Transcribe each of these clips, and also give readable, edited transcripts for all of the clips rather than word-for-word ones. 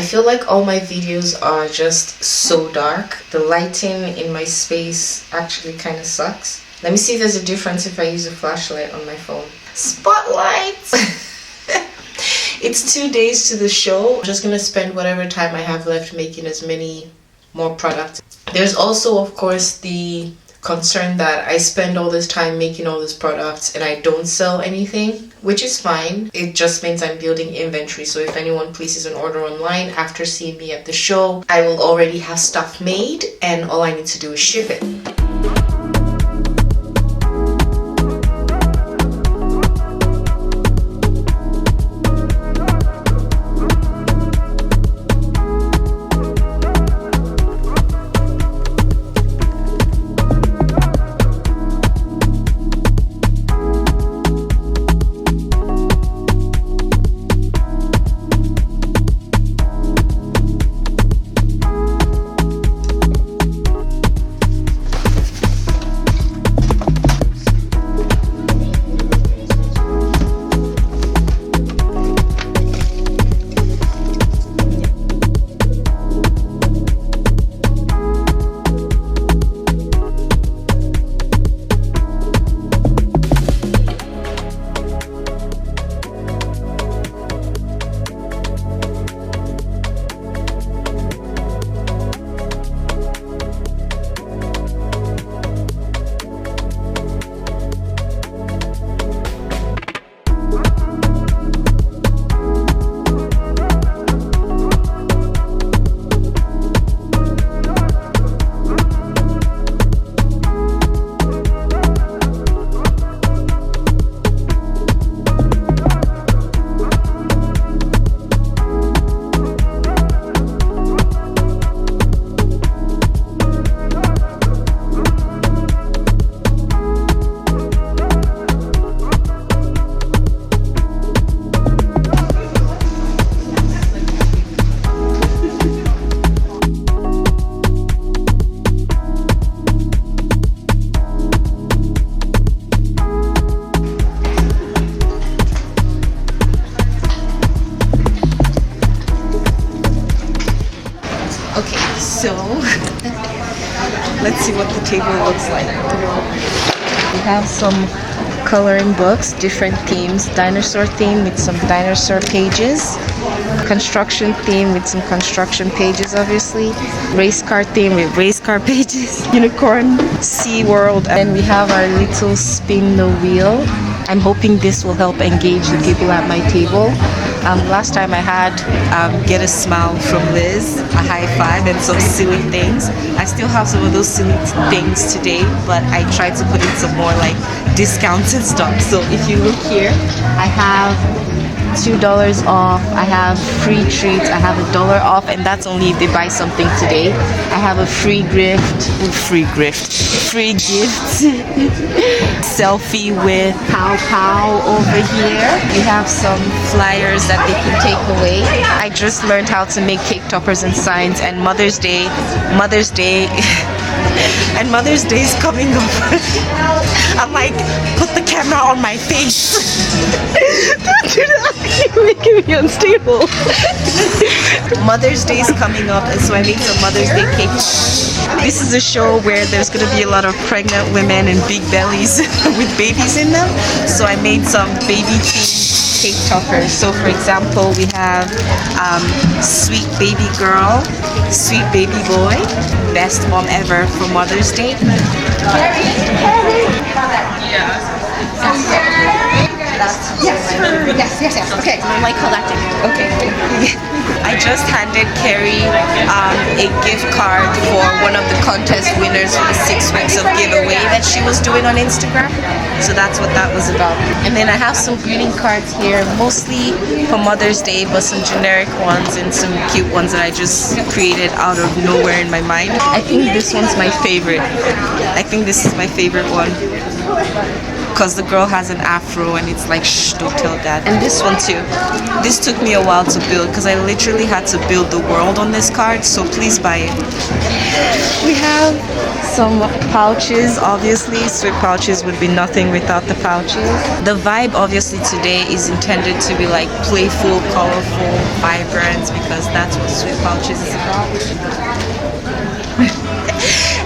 feel like all my videos are just so dark. The lighting in my space actually kind of sucks. Let me see if there's a difference if I use a flashlight on my phone. Spotlight! It's 2 days to the show. I'm just gonna spend whatever time I have left making as many more products. There's also, of course, the concern that I spend all this time making all these products and I don't sell anything, which is fine. It just means I'm building inventory. So if anyone places an order online after seeing me at the show, I will already have stuff made and all I need to do is ship it. So let's see what the table looks like. We have some coloring books, different themes, dinosaur theme with some dinosaur pages, construction theme with some construction pages obviously, race car theme with race car pages, unicorn, Sea World, and we have our little spin the wheel. I'm hoping this will help engage the people at my table. Last time I had Get a Smile from Liz, a high five, and some silly things. I still have some of those silly things today, but I tried to put in some more like discounted stuff. So if you look here, I have $2 off, I have free treats, I have $1 off, and that's only if they buy something today. I have a free gift, selfie with Pow Pow over here. We have some flyers that they can take away. I just learned how to make cake toppers and signs, and Mother's Day and Mother's Day is coming up. I'm like, put the camera on my face. Don't do that. You're making me unstable. Mother's Day is coming up, and so I made some Mother's Day cake. This is a show where there's going to be a lot of pregnant women and big bellies with babies in them. So I made some baby themed cake toppers. So for example, we have sweet baby girl, sweet baby boy, best mom ever for Mother's Day. Yes. Okay. I like collecting. Okay. I just handed Carrie a gift card for one of the contest winners for the 6 weeks of giveaway that she was doing on Instagram. So that's what that was about. And then I have some greeting cards here, mostly for Mother's Day, but some generic ones and some cute ones that I just created out of nowhere in my mind. I think this one's my favorite. I think this is my favorite one. because the girl has an afro and it's like, shh, don't tell dad. And this one too. This took me a while to build because I literally had to build the world on this card, so please buy it. We have some pouches. Obviously, Sweet Pouches would be nothing without the pouches. The vibe obviously today is intended to be like playful, colorful, vibrant, because that's what Sweet Pouches is about.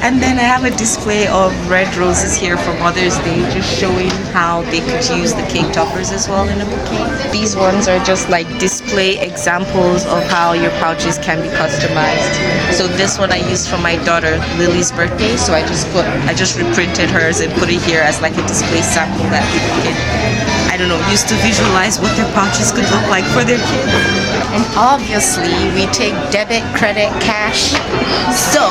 And then I have a display of red roses here for Mother's Day, just showing how they could use the cake toppers as well in a bouquet. These ones are just like display examples of how your pouches can be customized. So this one I used for my daughter Lily's birthday, so I just reprinted hers and put it here as like a display sample that people can, I don't know, use to visualize what their pouches could look like for their kids. And obviously we take debit, credit, cash. So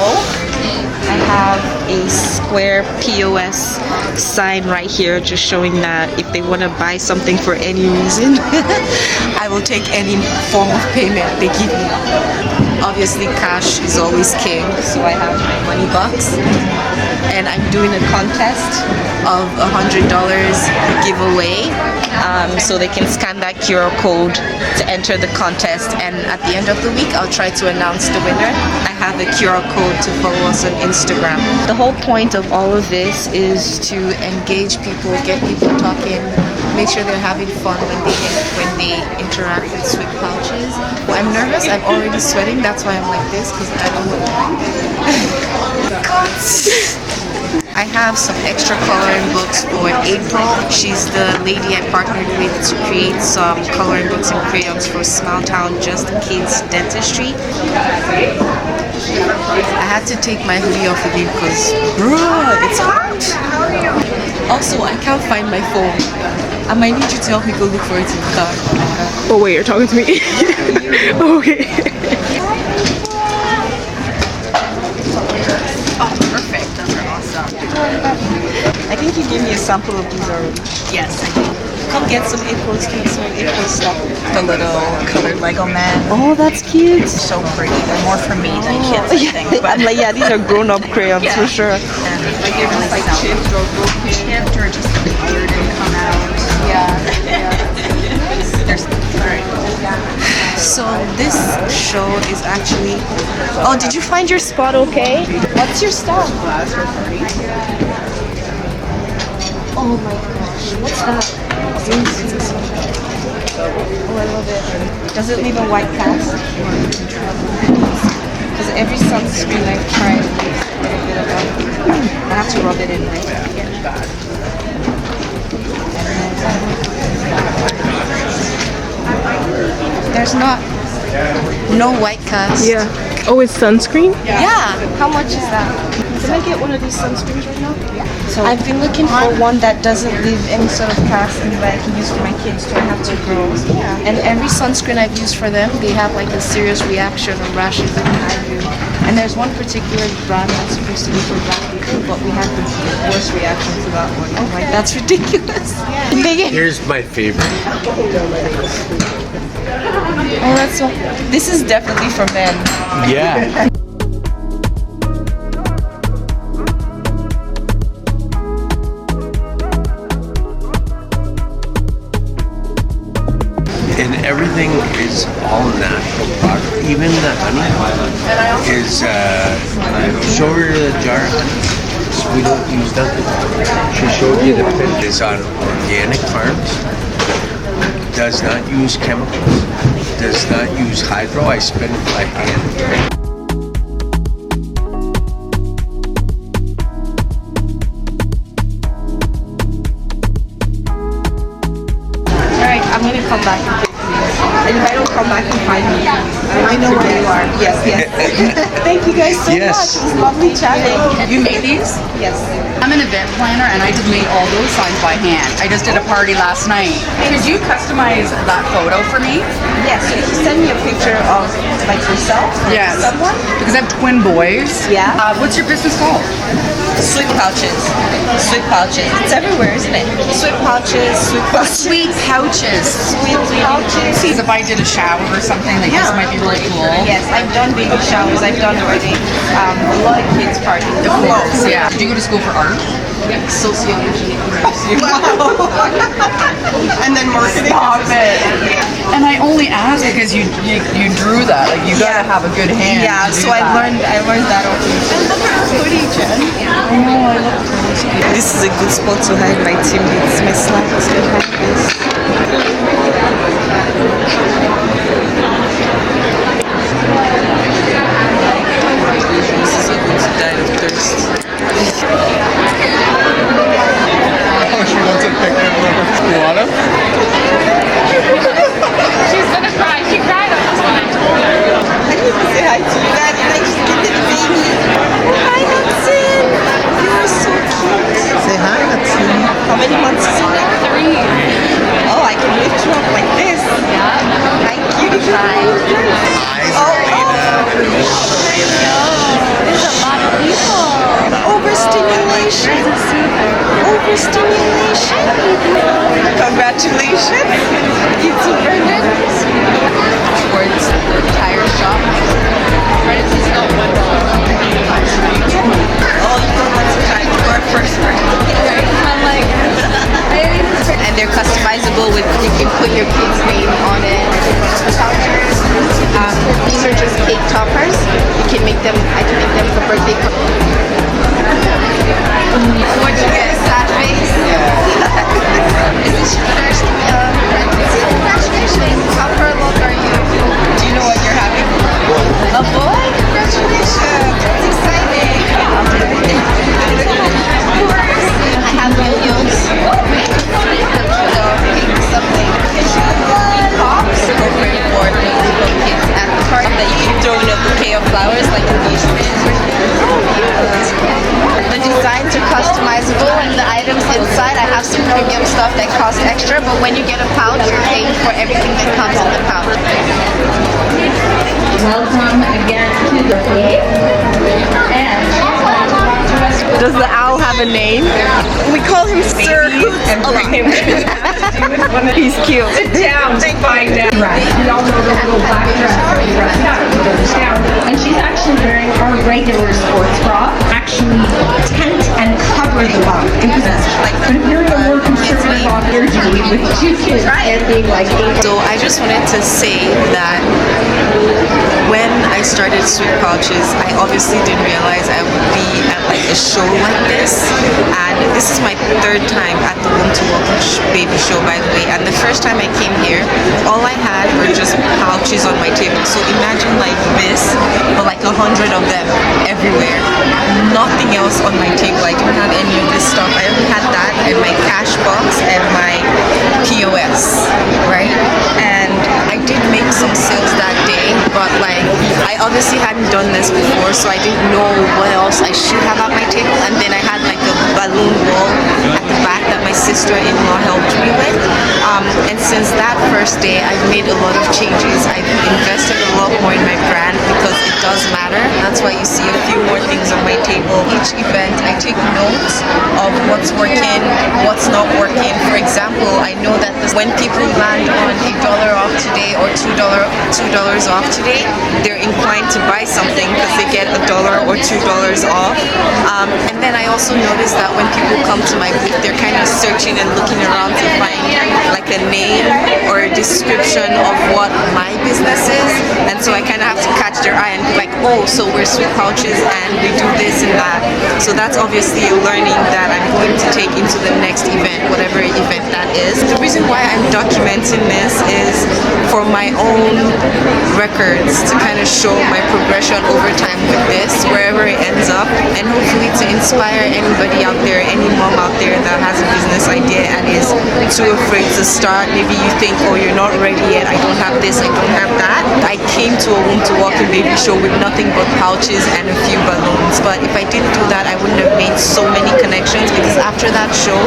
I have a Square POS sign right here, just showing that if they want to buy something for any reason, I will take any form of payment they give me. Obviously cash is always king, so I have my money box. And I'm doing a contest of $100 giveaway, so they can scan that QR code to enter the contest, and at the end of the week I'll try to announce the winner. I have a QR code to follow us on Instagram. The whole point of all of this is to engage people, get people talking, make sure they're having fun when they interact with Sweet Pouches. Well, I'm nervous, I'm already sweating, that's why I'm like this, because I don't want to. I have some extra coloring books for April. She's the lady I partnered with to create some coloring books and crayons for Smile Town Just Kids Dentistry. I had to take my hoodie off again because, bruh, it's hot. Also, I can't find my phone. I might need you to help me go look for it in the car. Oh wait, you're talking to me? Okay. Oh, perfect. Those are awesome. I think you gave me a sample of these already. Yes, I do. Come get some April's, get some April stuff. The little colored Lego men. Oh, that's cute. So pretty. They're more for me than kids, I think. But I'm like, yeah, these are grown-up crayons for sure. like they're just like chipped or broken. Chipped or just the color didn't come out. So this show is actually... Oh, did you find your spot okay? What's your stuff? Oh my gosh, what's that? Oh, I love it. Does it leave a white cast? Because every sunscreen I've tried leaves a little bit of a... I have to rub it in, right? There's no white cast. Yeah. Oh, it's sunscreen? Yeah. How much is that? Can I get one of these sunscreens right now? So I've been looking for one that doesn't leave any sort of casting that I can use for my kids to have two girls. Yeah. And every sunscreen I've used for them, they have like a serious reaction or rashes that I do. And there's one particular brand that's supposed to be for black people, but we had the worst reaction to that one. I'm like, that's ridiculous. Here's my favorite. Oh, that's so. This is definitely for men. Yeah. And everything is all natural product. Even the honey is, show her the jar of honey. So we don't use nothing. She showed you the picture. It's on organic farms. Does not use chemicals. Does not use hydro. I spin it by hand. Alright, I'm gonna come back and pick these. And if I don't come back and find me, I know where you are. Yes, yes. Thank you guys so Yes. much. It was lovely chatting. You made these? Yes. I'm an event planner and I just made all those signs by hand. I just did a party last night. Could you customize that photo for me? Yes, so if you send me a picture of like yourself or Yes. someone. Because I have twin boys. Yeah. What's your business called? Sweet pouches. Sweet pouches. It's everywhere, isn't it? Sweet pouches, sweet pouches. Sweet pouches. Sweet pouches. Because if I did a shower or something, like this might be really cool. Yes, I I've done baby showers. I've done weddings. A lot of kids parties. Of course, yeah. Did you go to school for art? Sociology. And then marketing. Stop it. And I only asked because you drew that. Like you gotta have a good hand. Yeah, to do so I that. learned that over. Hoodie, Jen. I know. I love it. This is a good spot to hide my teammates. My slacks behind this. This is a good to die of thirst. Oh, she wants a picture of her. You want him? She's gonna cry. She cried on this one. I need to say hi to you guys. And I just get the baby. Hi, Hudson. You are so cute. Say hi, Hudson. How many months is he now? 3. Oh, I can lift you up like this. Hi, cutie pie. Eyes are There's a lot of people. Overstimulation. Overstimulation. Congratulations. You too, Brendan. Towards the tire shop. Oh, you don't want to try for first and they're customizable with, you can put your kid's name on it. These are just cake toppers. You can make them, I can make them for birthday. What'd you get? Sad face? Is this your first pregnancy? Congratulations. How far along are you? Do you know what you're having? A boy? Congratulations. That's exciting. I have yo-yos. Something. Pops. Appropriate for the little kids at the party that you can throw in a bouquet of flowers like engagement. The designs are customizable and the items inside, I have some premium stuff that costs extra, but when you get a pouch, you're paying for everything that comes in the pouch. Welcome again to the day. Does the owl have a name? We call him Sir Hoots a lot. He's cute. Sit down to find out. Right. We all know the little black dress goes down. And she's actually wearing our regular sports bra. Actually tent and cover the bum. But if you're in a more conservative energy with 2 kids and being like 8. So I just wanted to say that when I started Sweet Pouches, I obviously didn't realize I would be at like a show like this. And this is my 3rd time at the Womb to Walk baby show, by the way. And the first time I came here, all I had were just pouches on my table. So imagine like this, but like 100 of them everywhere. Nothing else on my table. I didn't have any of this stuff. I only had that and my cash box and my POS, right? And I did make some sales that day, but like I obviously hadn't done this before, so I didn't know what else I should have at my table. And then I had like a balloon wall at the back that my sister-in-law helped me with. And since that first day, I've made a lot of changes. I've invested a lot more in my brand because it does matter. That's why you see a few more things on my table. Each event, I take notes of what's working, what's not working. For example, I know that when people land on $1 off today or $2 off today, they're inclined to buy something because they get $1 or $2 off. And then I also noticed that when people come to my booth, they're kind of searching and looking around to find like a name or a description of what my business is. And so I kind of have to catch their eye and be like, oh, so we're Sweet Pouches and we do this and that. So that's obviously a learning that I'm going to take into the next event, whatever event that is. The reason why I'm documenting this is for my own records to kind of show my progression over time with this, wherever it ends up, and hopefully to inspire anybody out there, any mom out there that has a business idea and is too afraid to start. Maybe you think, oh, you're not ready yet, I don't have this, I don't have that. I came to a Womb to Walk baby show with nothing but pouches and a few balloons, but if I didn't do that, I wouldn't have made so many connections, because after that show,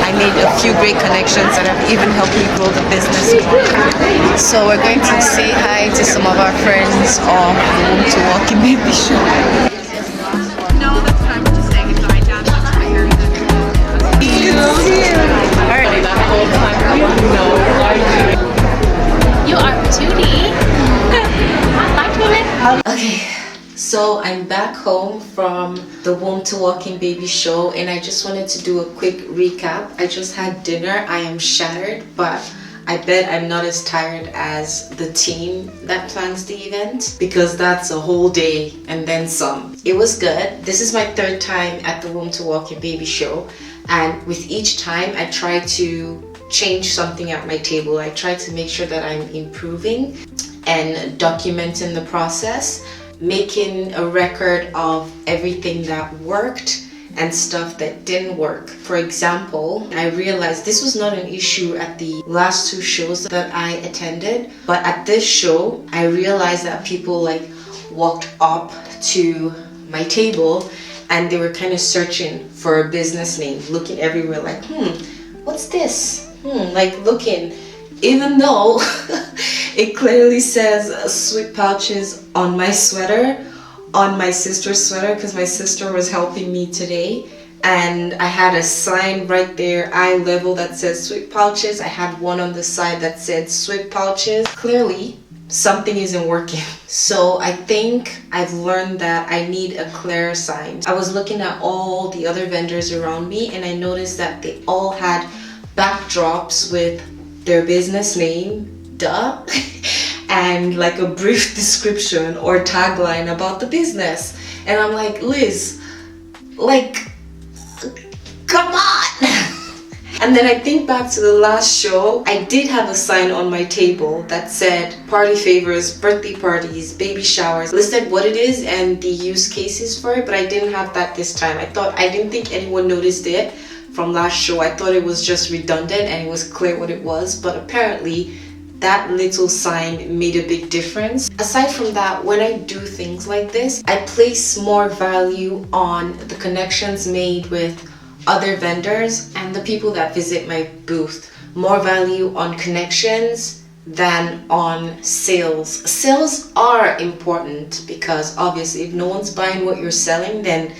I made a few great connections that have even helped me grow the business more. So we're going to say hi to some of our friends on the Womb to Walk baby show. No, that's fine. We're just saying it's going down. You are Tootie. Hi, Twin. Okay, so I'm back home from the Womb to Walking Baby show, and I just wanted to do a quick recap. I just had dinner. I am shattered, but I bet I'm not as tired as the team that plans the event, because that's a whole day and then some. It was good. This is my third time at the Womb to Walking Baby show, and with each time I try to change something at my table. I try to make sure that I'm improving and documenting the process, making a record of everything that worked and stuff that didn't work. For example, I realized this was not an issue at the last two shows that I attended, but at this show, I realized that people like walked up to my table and they were kind of searching for a business name, looking everywhere like, what's this? Like looking, even though it clearly says Sweet Pouches on my sweater, on my sister's sweater, because my sister was helping me today, and I had a sign right there, eye level, that says Sweet Pouches. I had one on the side that said Sweet Pouches. Clearly something isn't working. So I think I've learned that I need a clearer sign. I was looking at all the other vendors around me, and I noticed that they all had backdrops with their business name, duh, and like a brief description or tagline about the business. And I'm like, Liz, like, come on. And then I think back to the last show, I did have a sign on my table that said party favors, birthday parties, baby showers, listed what it is and the use cases for it, but I didn't have that this time. I didn't think anyone noticed it from last show. I thought it was just redundant and it was clear what it was, but apparently that little sign made a big difference. Aside from that, when I do things like this, I place more value on the connections made with other vendors and the people that visit my booth. More value on connections than on sales. Sales are important because obviously if no one's buying what you're selling, then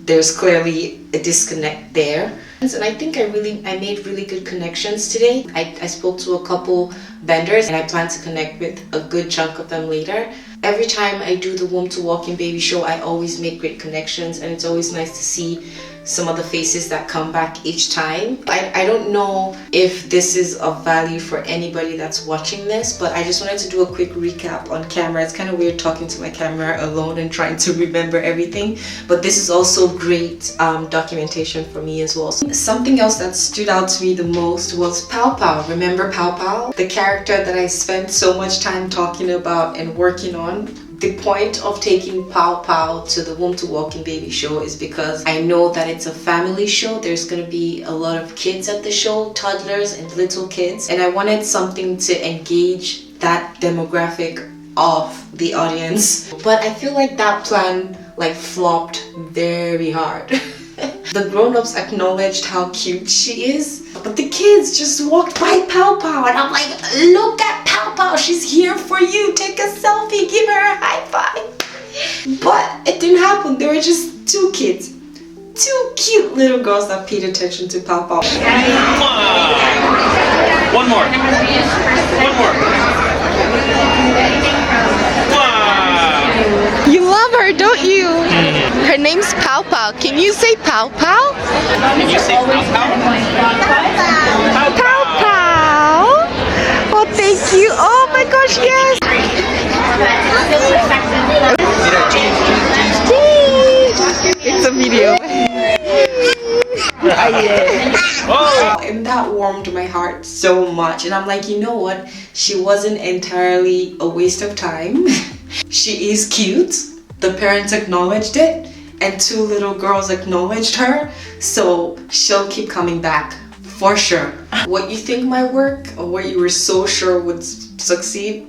there's clearly a disconnect there. And I think I made really good connections today. I spoke to a couple vendors and I plan to connect with a good chunk of them later. Every time I do the Womb to Walking Baby show, I always make great connections, and it's always nice to see some of the faces that come back each time. I don't know if this is of value for anybody that's watching this, but I just wanted to do a quick recap on camera. It's kind of weird talking to my camera alone and trying to remember everything, but this is also great documentation for me as well. Something else that stood out to me the most was Pow Pow. Remember Pow Pow? The character that I spent so much time talking about and working on. The point of taking Pow Pow to the Womb to Walking Baby show is because I know that it's a family show. There's going to be a lot of kids at the show, toddlers and little kids, and I wanted something to engage that demographic of the audience. But I feel like that plan like flopped very hard. The grown-ups acknowledged how cute she is, but the kids just walked by Pow Pow and I'm like, look at Pow Pow, she's here for you, take a selfie, give her a high five. But it didn't happen. There were just two kids, two cute little girls that paid attention to Pow Pow. One more. One more. Wow. You love her, don't you? Her name's Pow Pow. Can you say Pow Pow? Can you say pow pow? Pow Pow. Oh, thank you. Oh my gosh, yes. It's a video. And that warmed my heart so much, and I'm like, you know what, she wasn't entirely a waste of time. She is cute, the parents acknowledged it, and two little girls acknowledged her, so she'll keep coming back for sure. What you think might work or what you were so sure would succeed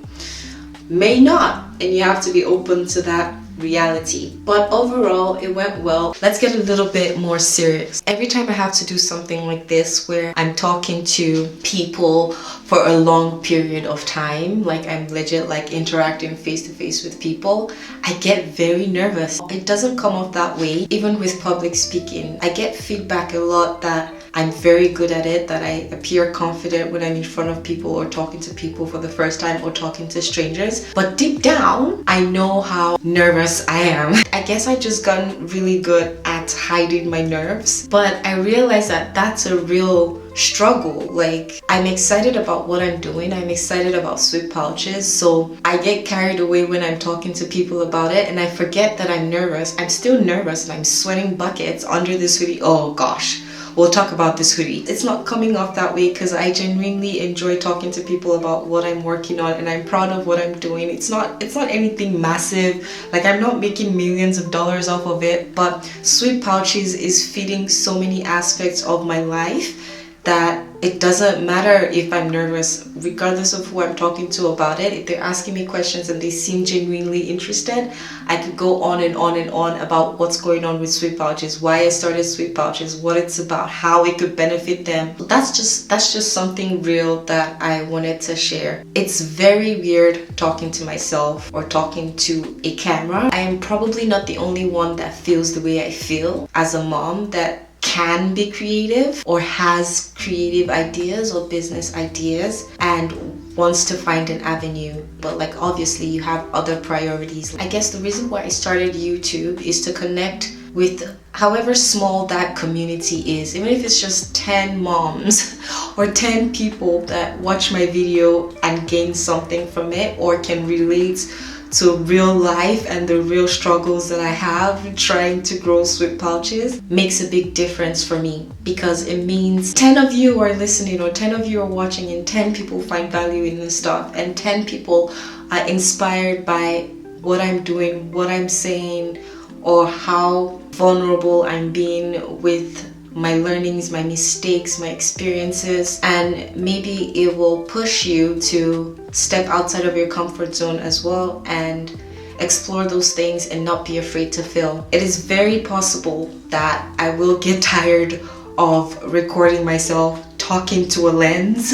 may not, and you have to be open to that reality. But overall, it went well. Let's get a little bit more serious. Every time I have to do something like this where I'm talking to people for a long period of time, like I'm legit like interacting face to face with people, I get very nervous. It doesn't come off that way. Even with public speaking, I get feedback a lot that I'm very good at it, that I appear confident when I'm in front of people or talking to people for the first time or talking to strangers. But deep down, I know how nervous I am. I guess I just gotten really good at hiding my nerves. But I realized that that's a real struggle. Like, I'm excited about what I'm doing. I'm excited about Sweet Pouches. So I get carried away when I'm talking to people about it and I forget that I'm nervous. I'm still nervous and I'm sweating buckets under this hoodie. Oh gosh. We'll talk about this hoodie. It's not coming off that way because I genuinely enjoy talking to people about what I'm working on and I'm proud of what I'm doing. It's not anything massive. Like, I'm not making millions of dollars off of it, but Sweet Pouches is feeding so many aspects of my life that it doesn't matter if I'm nervous, regardless of who I'm talking to about it. If they're asking me questions and they seem genuinely interested, I could go on and on and on about what's going on with Sweet Pouches, why I started Sweet Pouches, what it's about, how it could benefit them. That's just something real that I wanted to share. It's very weird talking to myself or talking to a camera. I am probably not the only one that feels the way I feel as a mom that can be creative or has creative ideas or business ideas and wants to find an avenue, but like obviously you have other priorities. I guess the reason why I started YouTube is to connect with however small that community is, even if it's just 10 moms or 10 people that watch my video and gain something from it or can relate to real life and the real struggles that I have trying to grow Sweet Pouches. Makes a big difference for me because it means 10 of you are listening or 10 of you are watching and 10 people find value in this stuff and 10 people are inspired by what I'm doing, what I'm saying, or how vulnerable I'm being with my learnings, my mistakes, my experiences, and maybe it will push you to step outside of your comfort zone as well and explore those things and not be afraid to fail. It is very possible that I will get tired of recording myself talking to a lens.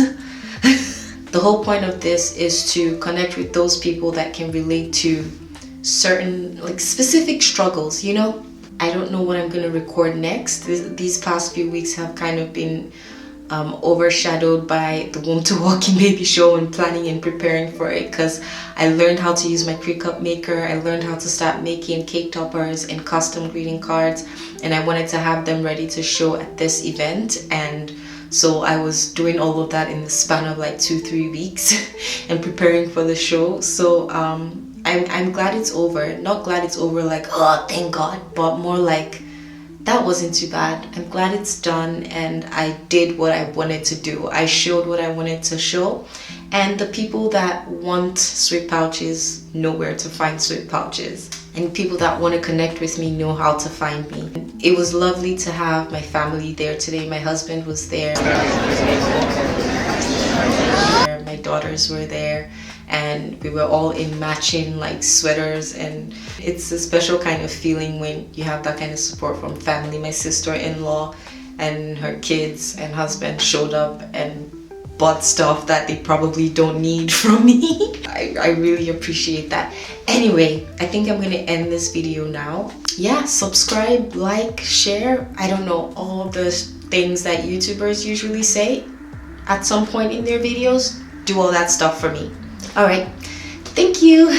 The whole point of this is to connect with those people that can relate to certain like specific struggles, you know? I don't know what I'm going to record next. These past few weeks have kind of been overshadowed by the Womb to Walking Baby show and planning and preparing for it because I learned how to use my Cricut maker. I learned how to start making cake toppers and custom greeting cards, and I wanted to have them ready to show at this event. And so I was doing all of that in the span of like 2-3 weeks and preparing for the show. So I'm glad it's over. Not glad it's over like, oh, thank God, but more like, that wasn't too bad. I'm glad it's done and I did what I wanted to do. I showed what I wanted to show, and the people that want Sweet Pouches know where to find Sweet Pouches, and people that want to connect with me know how to find me. It was lovely to have my family there today. My husband was there. My daughters were there. And we were all in matching like sweaters, and it's a special kind of feeling when you have that kind of support from family. My sister-in-law and her kids and husband showed up and bought stuff that they probably don't need from me. I really appreciate that. Anyway, I think I'm gonna end this video now. Yeah, subscribe, like, share. I don't know, all the things that YouTubers usually say at some point in their videos. Do all that stuff for me. All right, thank you.